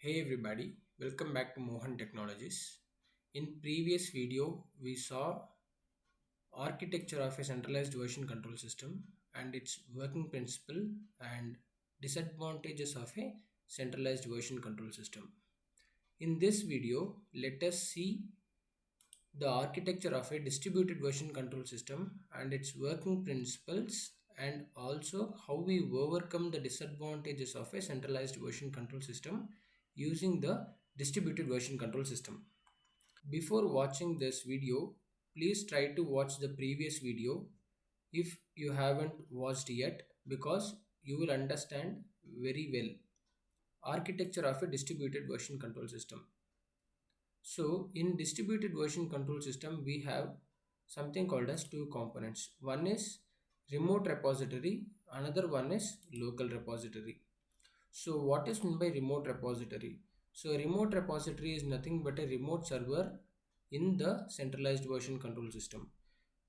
Hey everybody, welcome back to Mohan Technologies. In previous video, we saw architecture of a centralized version control system and its working principle and disadvantages of a centralized version control system. In this video, let us see the architecture of a distributed version control system and its working principles, and also how we overcome the disadvantages of a centralized version control system using the distributed version control system. Before watching this video, please try to watch the previous video if you haven't watched yet, because you will understand very well architecture of a distributed version control system. So in distributed version control system, we have something called as two components. One is remote repository, another one is local repository. So what is meant by remote repository? So a remote repository is nothing but a remote server in the centralized version control system,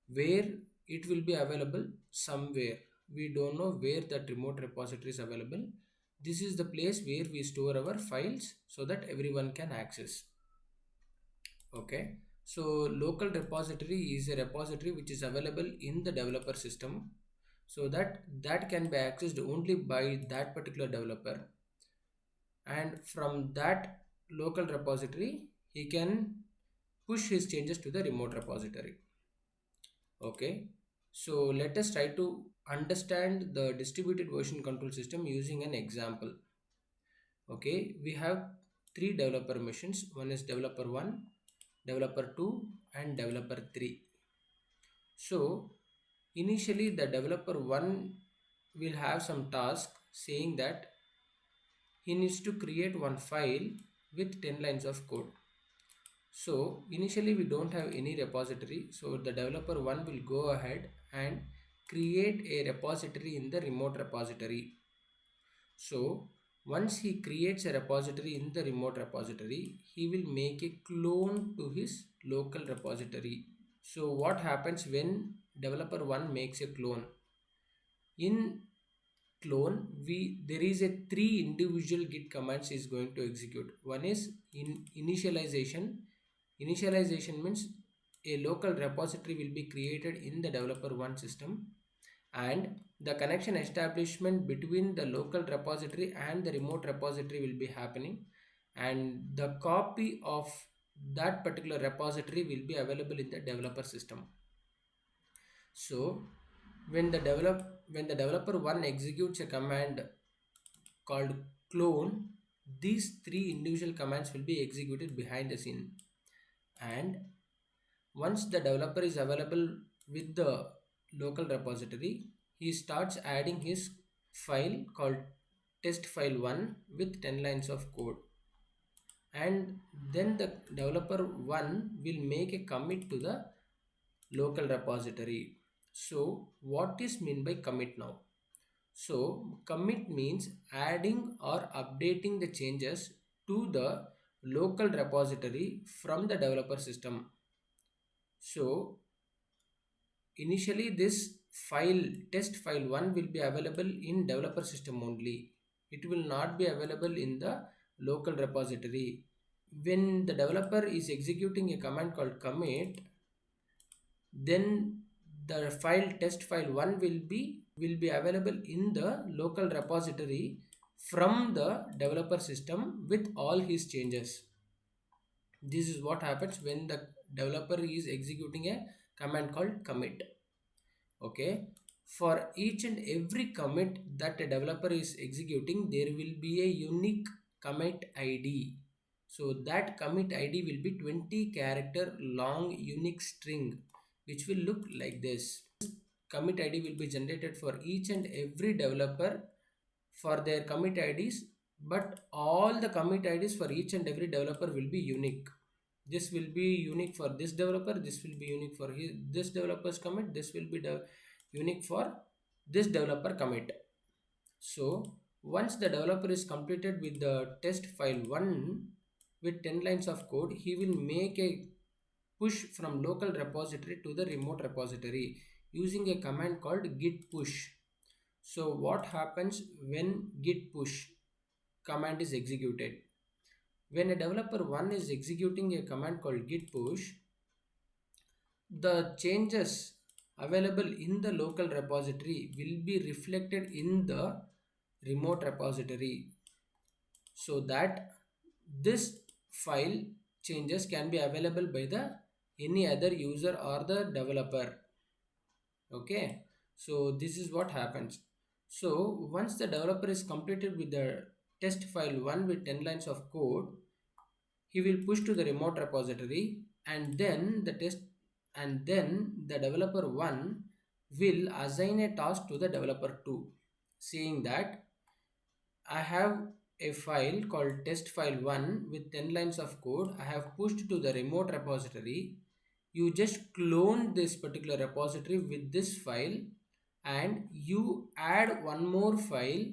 where it will be available somewhere. We don't know where that remote repository is available. This is the place where we store our files so that everyone can access. Okay, so local repository is a repository which is available in the developer system, so that can be accessed only by that particular developer, and from that local repository he can push his changes to the remote repository. Okay, so let us try to understand the distributed version control system using an example. Okay, we have three developer machines. One is developer 1, developer 2 and developer 3. So initially the developer 1 will have some task saying that he needs to create one file with 10 lines of code. So initially we don't have any repository, so the developer 1 will go ahead and create a repository in the remote repository. So once he creates a repository in the remote repository, he will make a clone to his local repository. So what happens when developer 1 makes a clone? In clone, there is a three individual git commands is going to execute. One is in initialization. Initialization means a local repository will be created in the developer 1 system, and the connection establishment between the local repository and the remote repository will be happening, and the copy of that particular repository will be available in the developer system. So when the developer 1 executes a command called clone, these three individual commands will be executed behind the scene, and once the developer is available with the local repository, he starts adding his file called test file 1 with 10 lines of code, and then the developer 1 will make a commit to the local repository. So what is meant by commit now? So commit means adding or updating the changes to the local repository from the developer system. So initially this file test file 1 will be available in developer system only. It will not be available in the local repository. When the developer is executing a command called commit, then the file test file 1 will be available in the local repository from the developer system with all his changes. This is what happens when the developer is executing a command called commit. Okay, for each and every commit that a developer is executing, there will be a unique commit id. So that commit id will be 20 character long unique string, which will look like this. Commit id will be generated for each and every developer for their commit ids, but all the commit ids for each and every developer will be unique. This will be unique for this developer, this will be unique for this developer's commit, this will be unique for this developer commit. So once the developer is completed with the test file 1 with 10 lines of code, he will make a push from local repository to the remote repository using a command called git push. So what happens when git push command is executed? When a developer 1 is executing a command called git push, the changes available in the local repository will be reflected in the remote repository, so that this file changes can be available by the any other user or the developer. Okay, so this is what happens. So once the developer is completed with the test file 1 with 10 lines of code, he will push to the remote repository, and then the developer 1 will assign a task to the developer 2, saying that I have a file called test file 1 with 10 lines of code. I have pushed to the remote repository. You just clone this particular repository with this file, and you add one more file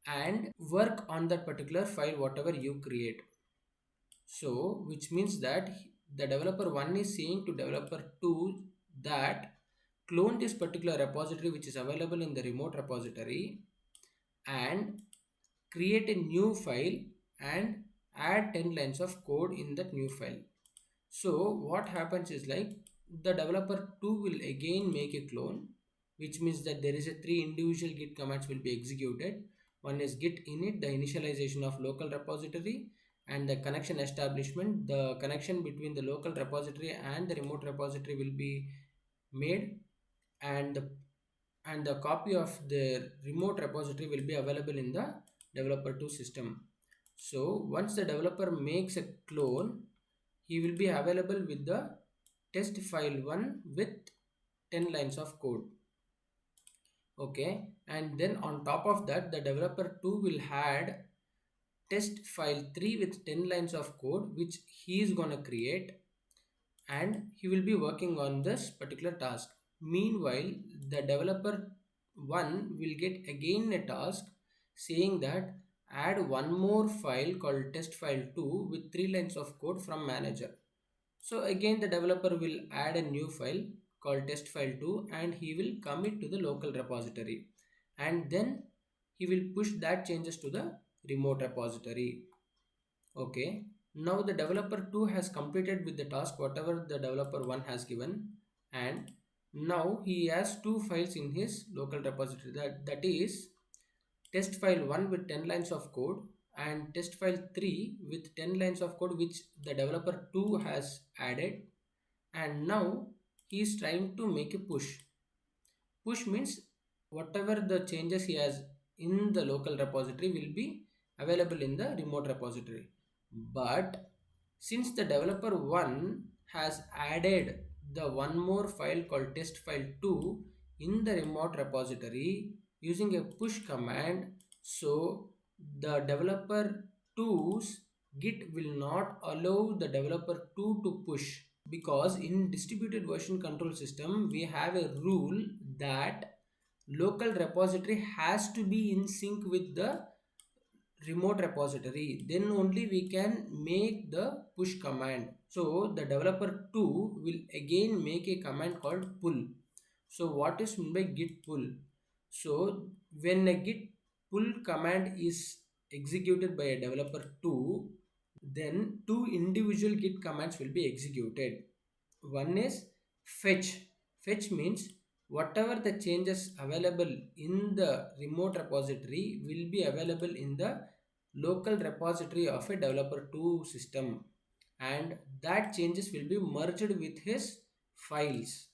and work on that particular file whatever you create. So which means that the developer 1 is saying to developer 2 that clone this particular repository which is available in the remote repository and create a new file and add 10 lines of code in that new file. So what happens is like the developer 2 will again make a clone, which means that there is a 3 individual git commands will be executed. One is git init, the initialization of local repository, and the connection establishment. The connection between the local repository and the remote repository will be made, and the copy of the remote repository will be available in the developer 2 system. So once the developer makes a clone, he will be available with the test file 1 with 10 lines of code. Okay, and then on top of that, the developer 2 will add test file 3 with 10 lines of code which he is going to create, and he will be working on this particular task. Meanwhile, the developer 1 will get again a task saying that add one more file called test file 2 with 3 lines of code from manager. So again the developer will add a new file called test file 2 and he will commit to the local repository, and then he will push that changes to the remote repository. Okay, now the developer 2 has completed with the task whatever the developer 1 has given, and now he has two files in his local repository, that is test file 1 with 10 lines of code and test file 3 with 10 lines of code which the developer 2 has added, and now he is trying to make a push. Push means whatever the changes he has in the local repository will be available in the remote repository. But since the developer 1 has added the one more file called test file 2 in the remote repository using a push command, so the developer 2's git will not allow the developer 2 to push, because in distributed version control system we have a rule that local repository has to be in sync with the remote repository, then only we can make the push command. So the developer 2 will again make a command called pull. So what is meant by git pull? So when a git pull command is executed by a developer 2, then two individual git commands will be executed. One is fetch. Fetch means whatever the changes available in the remote repository will be available in the local repository of a developer 2 system, and that changes will be merged with his files.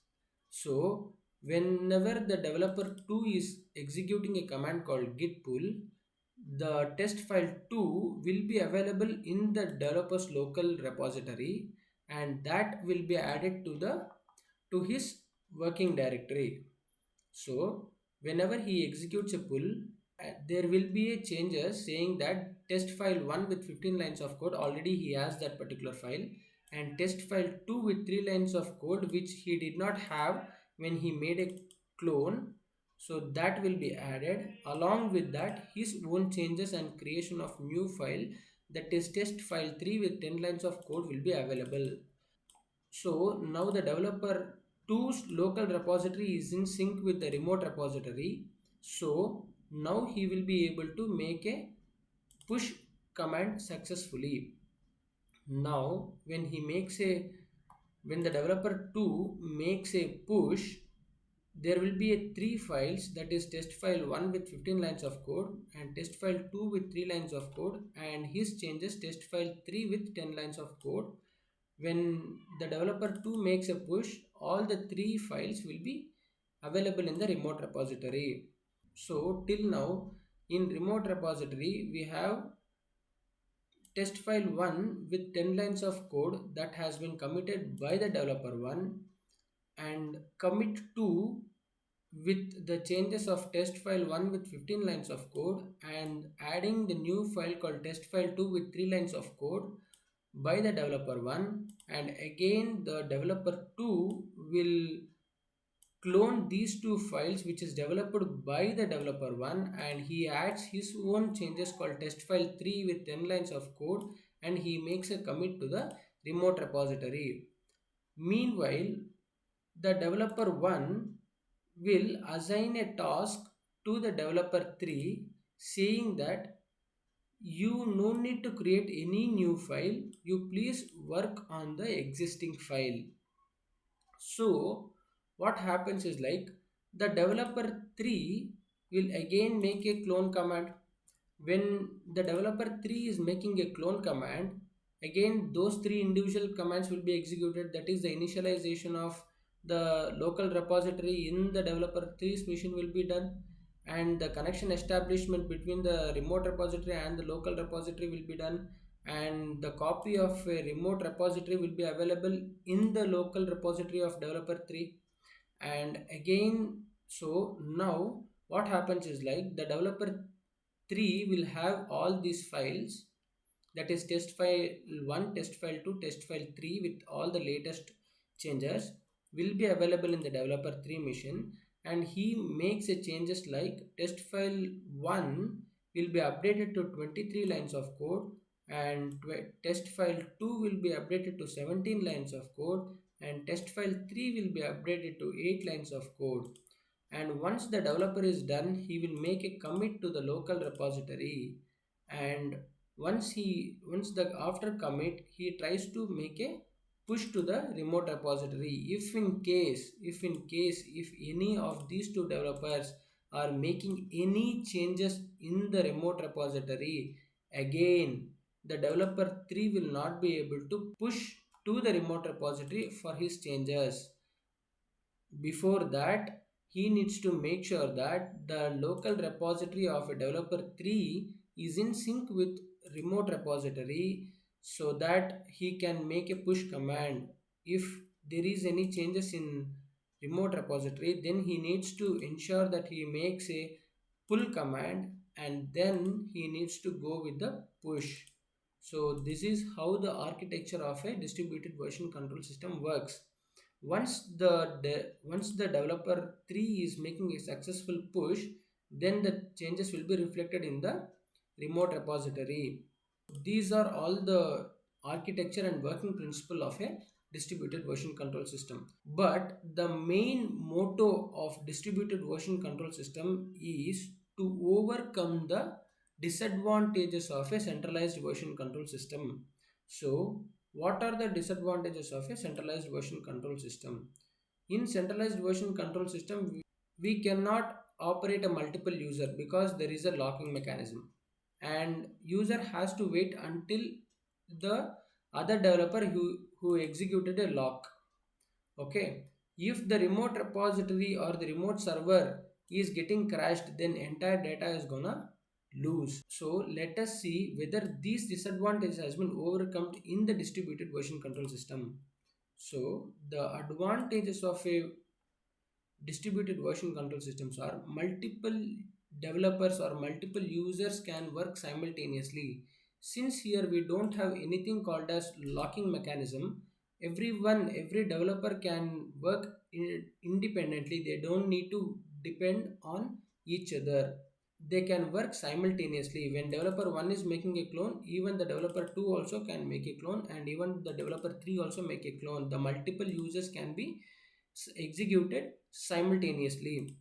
So whenever the developer 2 is executing a command called git pull, the test file 2 will be available in the developer's local repository, and that will be added to his working directory. So whenever he executes a pull, there will be a changes saying that test file 1 with 15 lines of code, already he has that particular file, and test file 2 with 3 lines of code which he did not have when he made a clone, so that will be added. Along with that, his own changes and creation of new file, that is test file 3 with 10 lines of code, will be available. So now the developer 2's local repository is in sync with the remote repository. So now he will be able to make a push command successfully. Now when the developer 2 makes a push, there will be a three files, that is test file 1 with 15 lines of code and test file 2 with 3 lines of code, and his changes test file 3 with 10 lines of code. When the developer 2 makes a push, all the three files will be available in the remote repository. So till now in remote repository we have test file 1 with 10 lines of code that has been committed by the developer 1, and commit 2 with the changes of test file 1 with 15 lines of code and adding the new file called test file 2 with 3 lines of code by the developer 1, and again the developer 2 will clone these two files which is developed by the developer 1, and he adds his own changes called test file 3 with 10 lines of code, and he makes a commit to the remote repository. Meanwhile, the developer 1 will assign a task to the developer 3 saying that you no need to create any new file, you please work on the existing file. So what happens is like the developer 3 will again make a clone command. When the developer 3 is making a clone command, again those three individual commands will be executed, that is the initialization of the local repository in the developer 3's machine will be done, and the connection establishment between the remote repository and the local repository will be done, and the copy of a remote repository will be available in the local repository of developer 3. And again, so now what happens is like the developer 3 will have all these files, that is test file 1, test file 2, test file 3 with all the latest changes will be available in the developer 3 machine, and he makes a changes like test file 1 will be updated to 23 lines of code, and test file 2 will be updated to 17 lines of code, and test file 3 will be updated to 8 lines of code. And once the developer is done, he will make a commit to the local repository, and once the after commit he tries to make a push to the remote repository. If any of these two developers are making any changes in the remote repository, again the developer 3 will not be able to push to the remote repository for his changes. Before that, he needs to make sure that the local repository of a developer 3 is in sync with remote repository, so that he can make a push command. If there is any changes in remote repository, then he needs to ensure that he makes a pull command, and then he needs to go with the push. So this is how the architecture of a distributed version control system works. Once the developer 3 is making a successful push, then the changes will be reflected in the remote repository. These are all the architecture and working principle of a distributed version control system. But the main motto of distributed version control system is to overcome the disadvantages of a centralized version control system. So what are the disadvantages of a centralized version control system? In centralized version control system, we cannot operate a multiple user because there is a locking mechanism, and user has to wait until the other developer who executed a lock. Okay, if the remote repository or the remote server is getting crashed, then entire data is gonna lose. So let us see whether these disadvantages has been overcome in the distributed version control system. So the advantages of a distributed version control systems are multiple developers or multiple users can work simultaneously. Since here we don't have anything called as locking mechanism, every developer can work independently. They don't need to depend on each other. They can work simultaneously. When developer 1 is making a clone, even the developer 2 also can make a clone, and even the developer 3 also make a clone. The multiple users can be executed simultaneously.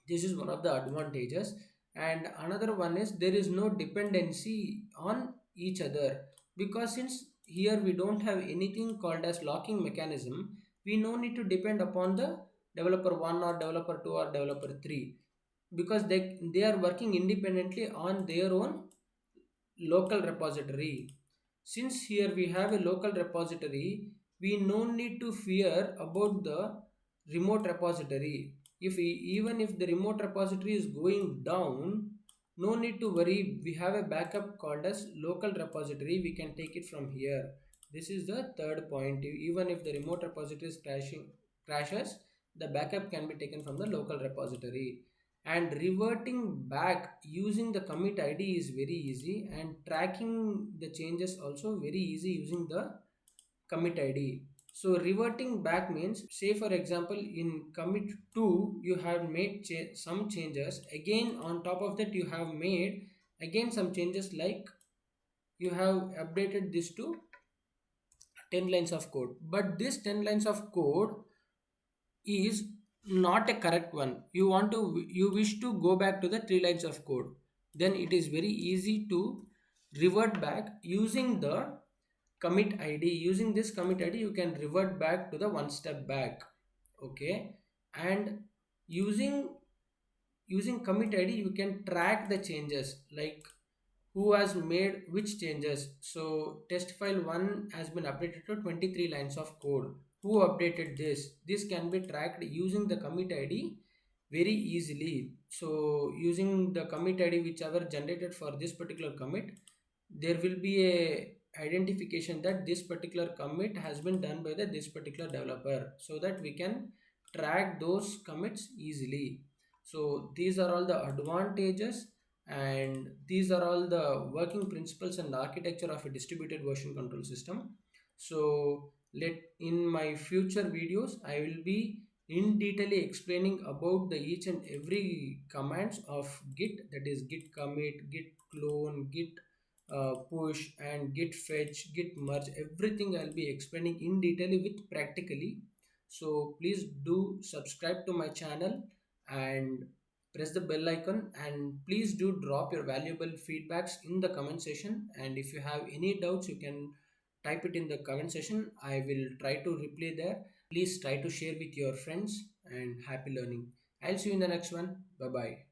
This is one of the advantages. And another one is there is no dependency on each other, because since here we don't have anything called as locking mechanism, we no need to depend upon the developer 1 or developer 2 or developer 3, because they are working independently on their own local repository. Since here we have a local repository, we no need to fear about the remote repository. Even if the remote repository is going down, no need to worry. We have a backup called as local repository. We can take it from here. This is the third point. Even if the remote repository is crashes, the backup can be taken from the local repository. And reverting back using the commit id is very easy, and tracking the changes also very easy using the commit id. So reverting back means, say for example, in commit 2 you have made some changes, again on top of that you have made again some changes, like you have updated this to 10 lines of code, but this 10 lines of code is not a correct one. You wish to go back to the 3 lines of code, then it is very easy to revert back using the commit id. Using this commit id you can revert back to the one step back. Okay. And using using commit id you can track the changes, like who has made which changes. So test file 1 has been updated to 23 lines of code. Who updated this can be tracked using the commit id very easily. So using the commit id whichever generated for this particular commit, there will be a identification that this particular commit has been done by this particular developer, so that we can track those commits easily. So these are all the advantages, and these are all the working principles and architecture of a distributed version control system. So let in my future videos I will be in detail explaining about the each and every commands of git, that is git commit, git clone, git push, and git fetch, git merge. Everything I'll be explaining in detail with practically. So please do subscribe to my channel and press the bell icon, and please do drop your valuable feedbacks in the comment section. And if you have any doubts you can type it in the comment section. I will try to reply there. Please try to share with your friends, and happy learning. I'll see you in the next one. Bye bye.